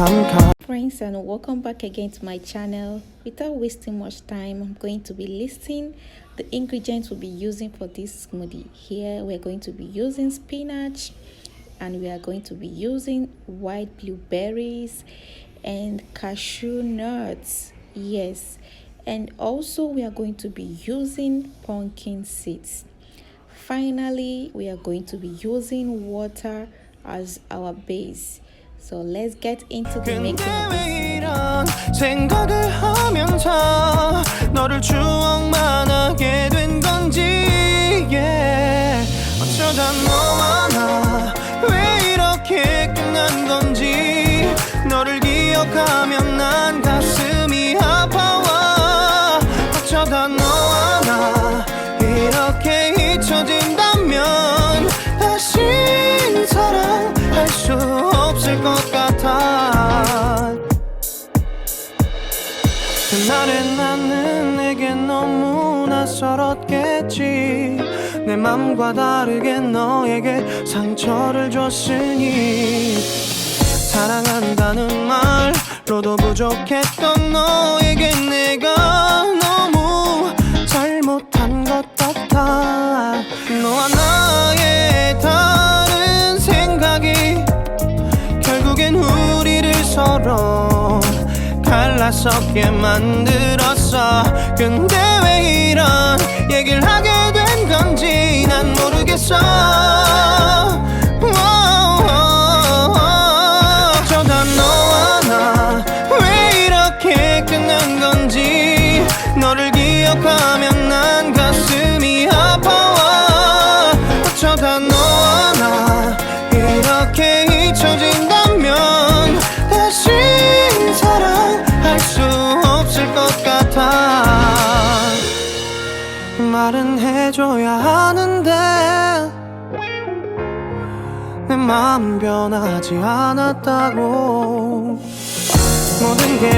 Friends, and welcome back again to my channel. Without wasting much time, I'm going to be listing the ingredients we'll be using for this smoothie. Here we're going to be using spinach, and we are going to be using white blueberries and cashew nuts. Yes, and also we are going to be using pumpkin seeds. Finally, we are going to be using water as our base. So let's get into the making of this. 생각을 하면서 너를 추억만 하게 된 건지 yeah. 어쩌다 너와 나 왜 이렇게 끝난 건지 너를 기억하면 난 가슴이 아파와 어쩌다 너와 나 이렇게 잊혀진다면 다시 사랑할 수 없을 것 같아 그날의 나는 내게 너무 낯설었겠지 내 맘과 다르게 너에게 상처를 줬으니 사랑한다는 말로도 부족했던 너에게 내가 너무 잘못한 것 같아 너와 나의 다른 생각이 결국엔 우리를 서로 갈라서게 만들었어 근데 왜 이런 얘기를 하게 된 건지 난 모르겠어 어쩌다 너와 나 왜 이렇게 끝난 건지 너를 기억하면 난 가슴이 아파와 어쩌다 너와 나 이렇게 잊혀진다면 다시 사랑할 수 없을 것 같아 말은 해줘야 하는데 내 마음 변하지 않았다고 모든 게